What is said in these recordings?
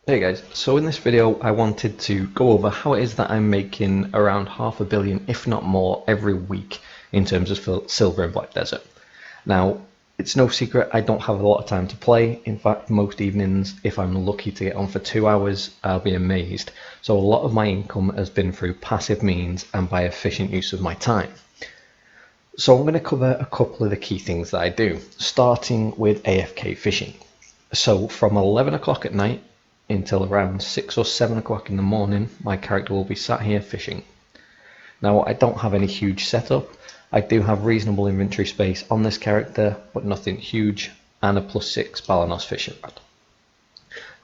Hey guys, so in this video I wanted to go over how it is that I'm making around $500 million, if not more, every week in terms of silver in Black Desert. Now, it's no secret I don't have a lot of time to play. In fact, most evenings, if I'm lucky to get on for 2 hours, I'll be amazed. So a lot of my income has been through passive means and by efficient use of my time. So I'm going to cover a couple of the key things that I do, starting with AFK fishing. So from 11 o'clock at night until around 6 or 7 o'clock in the morning, my character will be sat here fishing. Now, I don't have any huge setup. I do have reasonable inventory space on this character, but nothing huge, and a +6 Balanos fishing rod.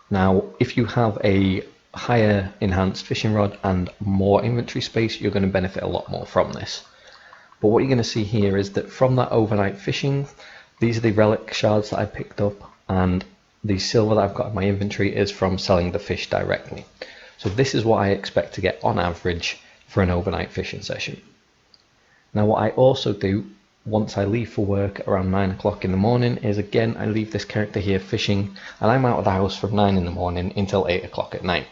Now, if you have a higher enhanced fishing rod and more inventory space, you're going to benefit a lot more from this. But what you're going to see here is that from that overnight fishing, these are the relic shards that I picked up, and the silver that I've got in my inventory is from selling the fish directly. So this is what I expect to get on average for an overnight fishing session. Now what I also do once I leave for work around 9 o'clock in the morning is, again, I leave this character here fishing, and I'm out of the house from 9 in the morning until 8 o'clock at night.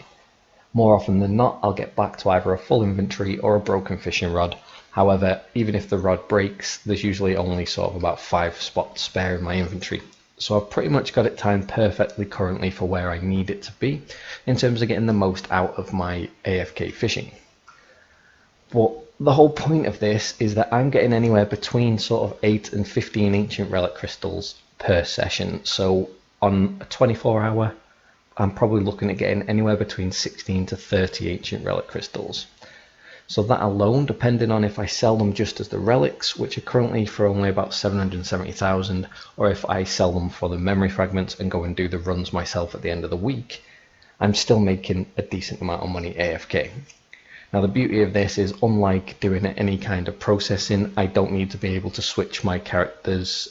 More often than not, I'll get back to either a full inventory or a broken fishing rod. However, even if the rod breaks, there's usually only sort of about 5 spots spare in my inventory. So I've pretty much got it timed perfectly currently for where I need it to be in terms of getting the most out of my AFK fishing. But the whole point of this is that I'm getting anywhere between sort of 8 and 15 ancient relic crystals per session. So on a 24 hour, I'm probably looking at getting anywhere between 16 to 30 ancient relic crystals. So that alone, depending on if I sell them just as the relics, which are currently for only about 770,000, or if I sell them for the memory fragments and go and do the runs myself at the end of the week, I'm still making a decent amount of money AFK. Now the beauty of this is, unlike doing any kind of processing, I don't need to be able to switch my characters,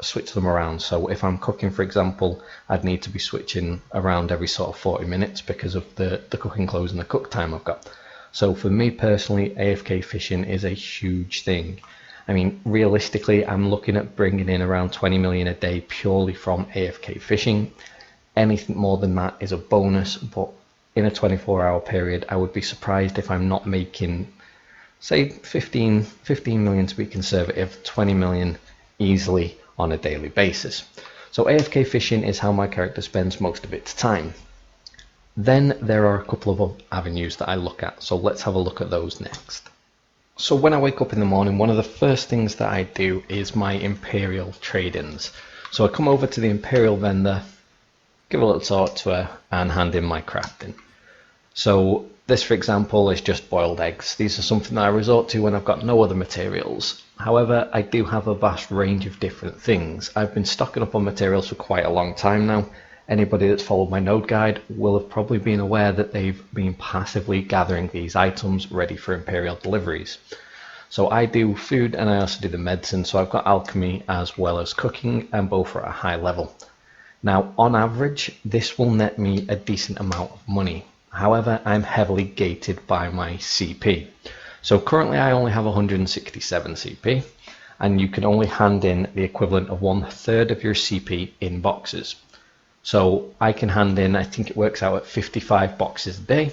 switch them around. So if I'm cooking, for example, I'd need to be switching around every sort of 40 minutes because of the cooking clothes and the cook time I've got. So for me personally, AFK fishing is a huge thing. I mean, realistically, I'm looking at bringing in around 20 million a day purely from AFK fishing. Anything more than that is a bonus, but in a 24-hour period, I would be surprised if I'm not making, say, 15 million to be conservative, 20 million easily on a daily basis. So AFK fishing is how my character spends most of its time. Then there are a couple of other avenues that I look at, so let's have a look at those next. So when I wake up in the morning, one of the first things that I do is my Imperial Trading. So I come over to the Imperial vendor, give a little talk to her, and hand in my crafting. So this, for example, is just boiled eggs. These are something that I resort to when I've got no other materials. However, I do have a vast range of different things. I've been stocking up on materials for quite a long time now. Anybody that's followed my node guide will have probably been aware that they've been passively gathering these items ready for Imperial deliveries. So I do food and I also do the medicine, so I've got alchemy as well as cooking, and both are at a high level. Now, on average, this will net me a decent amount of money. However, I'm heavily gated by my CP. So currently I only have 167 CP, and you can only hand in the equivalent of 1/3 of your CP in boxes. So I can hand in, I think it works out at 55 boxes a day,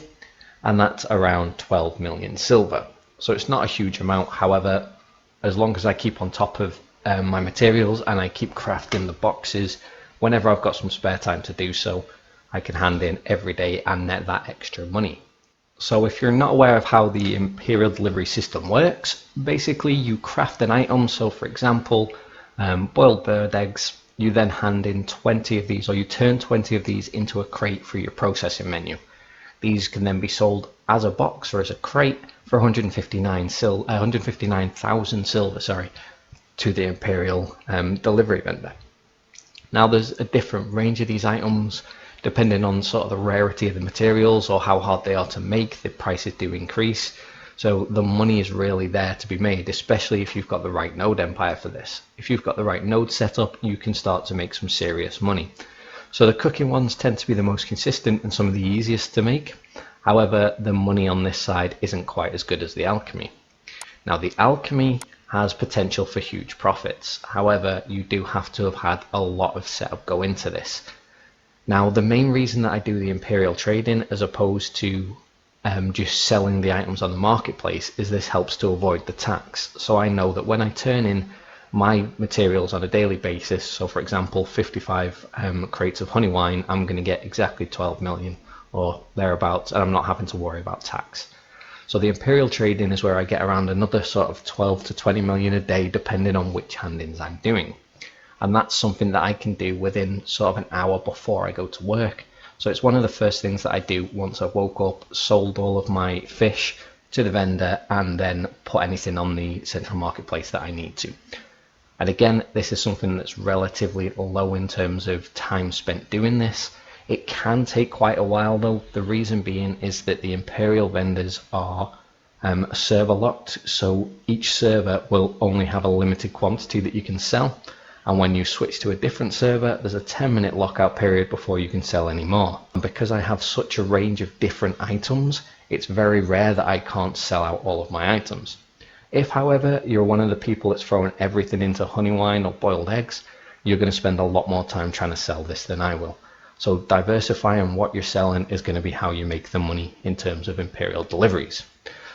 and that's around 12 million silver. So it's not a huge amount. However, as long as I keep on top of my materials and I keep crafting the boxes, whenever I've got some spare time to do so, I can hand in every day and net that extra money. So if you're not aware of how the Imperial delivery system works, basically you craft an item. So for example, boiled bird eggs, you then hand in 20 of these, or you turn 20 of these into a crate for your processing menu. These can then be sold as a box or as a crate for 159,000 silver, to the Imperial delivery vendor. Now there's a different range of these items depending on sort of the rarity of the materials or how hard they are to make. The prices do increase. So the money is really there to be made, especially if you've got the right node empire for this. If you've got the right node setup, you can start to make some serious money. So the cooking ones tend to be the most consistent and some of the easiest to make. However, the money on this side isn't quite as good as the alchemy. Now the alchemy has potential for huge profits. However, you do have to have had a lot of setup go into this. Now, the main reason that I do the Imperial Trading as opposed to just selling the items on the marketplace is this helps to avoid the tax. So I know that when I turn in my materials on a daily basis, so for example 55 crates of honey wine, I'm going to get exactly 12 million or thereabouts, and I'm not having to worry about tax. So the Imperial Trading is where I get around another sort of 12 to 20 million a day depending on which handings I'm doing. And that's something that I can do within sort of an hour before I go to work. So it's one of the first things that I do once I've woke up, sold all of my fish to the vendor, and then put anything on the central marketplace that I need to. And again, this is something that's relatively low in terms of time spent doing this. It can take quite a while though. The reason being is that the Imperial vendors are server locked, so each server will only have a limited quantity that you can sell, and when you switch to a different server there's a 10-minute lockout period before you can sell any more. And because I have such a range of different items, it's very rare that I can't sell out all of my items. If however you're one of the people that's throwing everything into honey wine or boiled eggs, you're going to spend a lot more time trying to sell this than I will. So diversifying what you're selling is going to be how you make the money in terms of Imperial deliveries.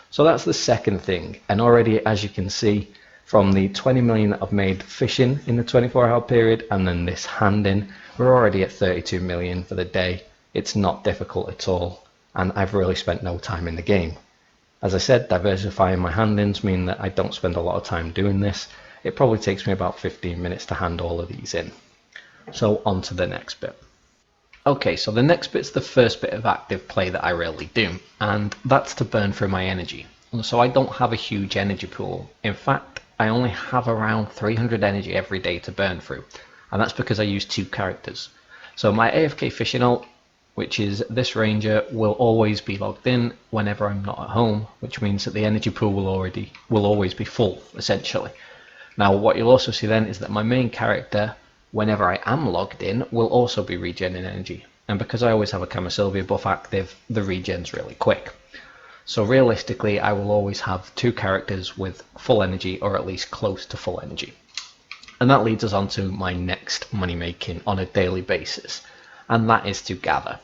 So that's the second thing, and already as you can see from the 20 million that I've made fishing in the 24-hour period and then this handing, we're already at 32 million for the day. It's not difficult at all, and I've really spent no time in the game. As I said, diversifying my handings mean that I don't spend a lot of time doing this. It probably takes me about 15 minutes to hand all of these in. So on to the next bit. Okay, so the next bit's the first bit of active play that I really do, and that's to burn through my energy. So I don't have a huge energy pool. In fact, I only have around 300 energy every day to burn through, and that's because I use two characters. So my AFK fishing ult, which is this ranger, will always be logged in whenever I'm not at home, which means that the energy pool will always be full, essentially. Now what you'll also see then is that my main character, whenever I am logged in, will also be regenerating energy, and because I always have a Camasylvia buff active, the regen's really quick. So realistically I will always have two characters with full energy, or at least close to full energy. And that leads us on to my next money making on a daily basis, and that is to gather.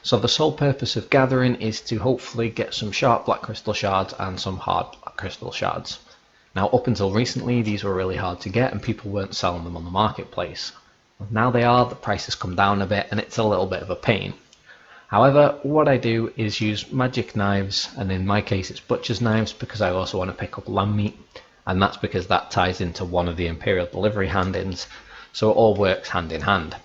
So the sole purpose of gathering is to hopefully get some sharp black crystal shards and some hard black crystal shards. Now up until recently these were really hard to get and people weren't selling them on the marketplace. Now they are, the price has come down a bit and it's a little bit of a pain. However, what I do is use magic knives, and in my case it's butcher's knives because I also want to pick up lamb meat, and that's because that ties into one of the Imperial delivery hand-ins, so it all works hand in hand.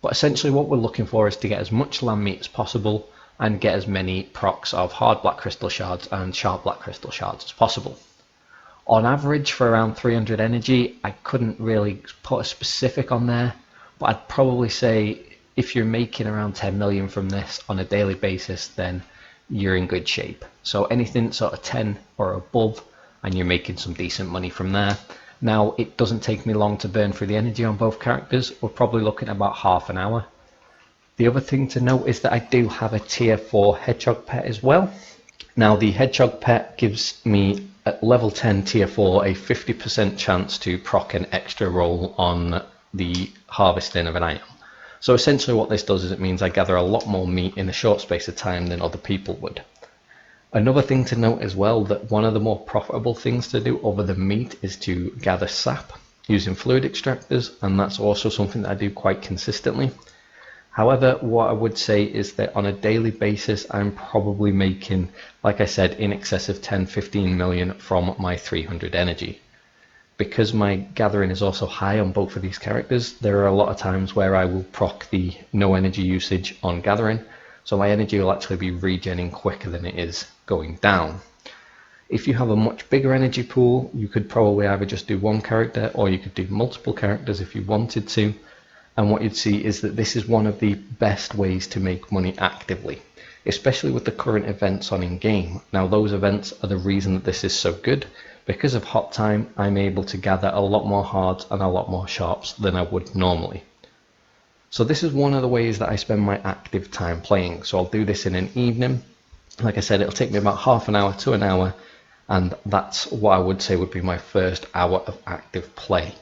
But essentially what we're looking for is to get as much lamb meat as possible and get as many procs of hard black crystal shards and sharp black crystal shards as possible. On average for around 300 energy, I couldn't really put a specific on there, but I'd probably say if you're making around 10 million from this on a daily basis, then you're in good shape. So anything sort of 10 or above and you're making some decent money from there. Now it doesn't take me long to burn through the energy on both characters. We're probably looking at about half an hour. The other thing to note is that I do have a tier 4 hedgehog pet as well. Now the hedgehog pet gives me at level 10 tier 4 a 50% chance to proc an extra roll on the harvesting of an item. So essentially what this does is it means I gather a lot more meat in a short space of time than other people would. Another thing to note as well, that one of the more profitable things to do other than meat is to gather sap using fluid extractors, and that's also something that I do quite consistently. However, what I would say is that on a daily basis I'm probably making, like I said, in excess of 10-15 million from my 300 energy. Because my gathering is also high on both of these characters, there are a lot of times where I will proc the no energy usage on gathering, so my energy will actually be regenning quicker than it is going down. If you have a much bigger energy pool, you could probably either just do one character or you could do multiple characters if you wanted to, and what you'd see is that this is one of the best ways to make money actively, especially with the current events on in game. Now those events are the reason that this is so good. Because of hot time, I'm able to gather a lot more hards and a lot more sharps than I would normally. So this is one of the ways that I spend my active time playing. So I'll do this in an evening. Like I said, it'll take me about half an hour to an hour, and that's what I would say would be my first hour of active play.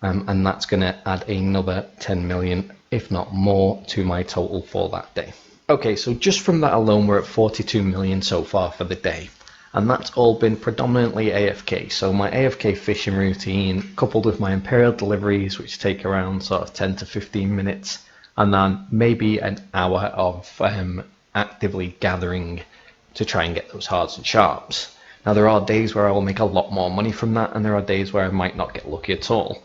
And that's going to add another 10 million if not more, to my total for that day. Okay, so just from that alone, we're at 42 million so far for the day. And that's all been predominantly AFK. So my AFK fishing routine, coupled with my Imperial deliveries, which take around sort of 10 to 15 minutes, and then maybe an hour of actively gathering to try and get those hards and sharps. Now there are days where I will make a lot more money from that, and there are days where I might not get lucky at all.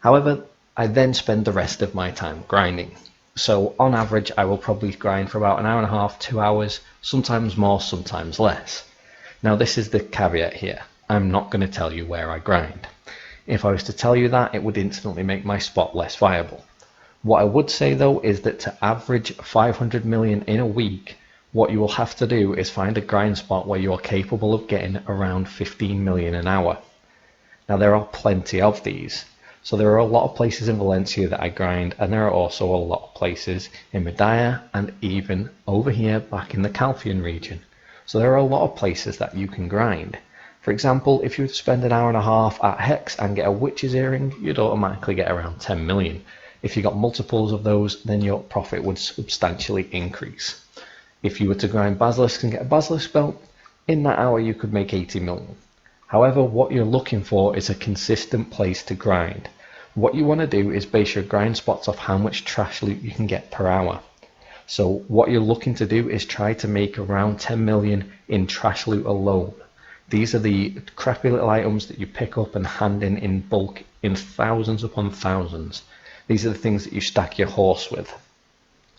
However, I then spend the rest of my time grinding. So on average, I will probably grind for about an hour and a half, 2 hours, sometimes more, sometimes less. Now this is the caveat here. I'm not going to tell you where I grind. If I was to tell you that, it would instantly make my spot less viable. What I would say though is that to average 500 million in a week, what you will have to do is find a grind spot where you are capable of getting around 15 million an hour. Now there are plenty of these. So there are a lot of places in Valencia that I grind, and there are also a lot of places in Medalla and even over here back in the Calfian region. So there are a lot of places that you can grind. For example, if you were to spend an hour and a half at Hex and get a witch's earring, you'd automatically get around 10 million. If you got multiples of those, then your profit would substantially increase. If you were to grind Basilisk and get a Basilisk belt, in that hour you could make 80 million. However, what you're looking for is a consistent place to grind. What you want to do is base your grind spots off how much trash loot you can get per hour. So what you're looking to do is try to make around 10 million in trash loot alone. These are the crappy little items that you pick up and hand in bulk in thousands upon thousands. These are the things that you stack your horse with.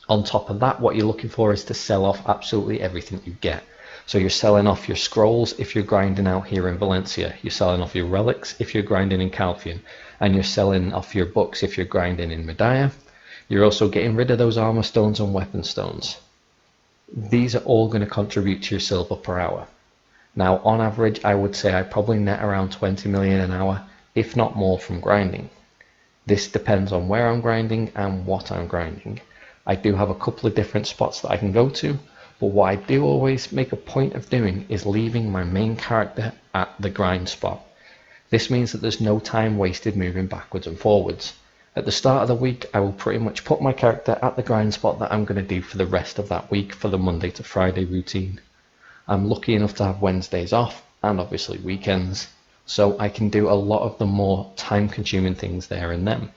On top of that, what you're looking for is to sell off absolutely everything you get. So you're selling off your scrolls if you're grinding out here in Valencia, you're selling off your relics if you're grinding in Calfian, and you're selling off your books if you're grinding in Medalla. You're also getting rid of those armor stones and weapon stones. These are all going to contribute to your silver per hour. Now on average, I would say I probably net around 20 million an hour, if not more, from grinding. This depends on where I'm grinding and what I'm grinding. I do have a couple of different spots that I can go to, but what I do always make a point of doing is leaving my main character at the grind spot. This means that there's no time wasted moving backwards and forwards. At the start of the week, I will pretty much put my character at the grind spot that I'm going to do for the rest of that week for the Monday to Friday routine. I'm lucky enough to have Wednesdays off and obviously weekends, so I can do a lot of the more time consuming things there and then.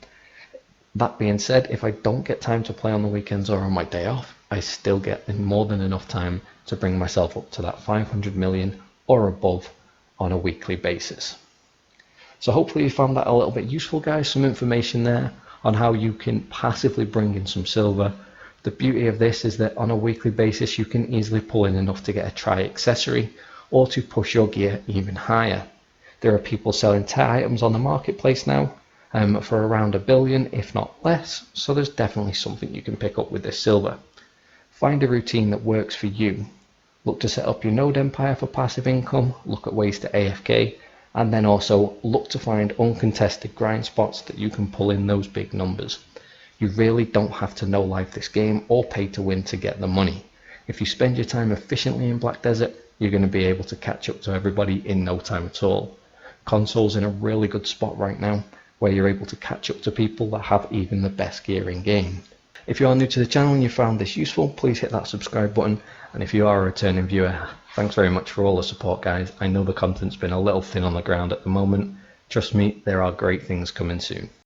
That being said, if I don't get time to play on the weekends or on my day off, I still get more than enough time to bring myself up to that 500 million or above on a weekly basis. So hopefully you found that a little bit useful, guys. Some information there on how you can passively bring in some silver. The beauty of this is that on a weekly basis you can easily pull in enough to get a try accessory or to push your gear even higher. There are people selling tech items on the marketplace now for around 1 billion, if not less, so there's definitely something you can pick up with this silver. Find a routine that works for you. Look to set up your node empire for passive income, look at ways to AFK, and then also look to find uncontested grind spots that you can pull in those big numbers. You really don't have to know life this game or pay to win to get the money. If you spend your time efficiently in Black Desert, you're going to be able to catch up to everybody in no time at all. Console's in a really good spot right now, where you're able to catch up to people that have even the best gear in game. If you are new to the channel and you found this useful, please hit that subscribe button, and if you are a returning viewer, thanks very much for all the support, guys. I know the content's been a little thin on the ground at the moment. Trust me, there are great things coming soon.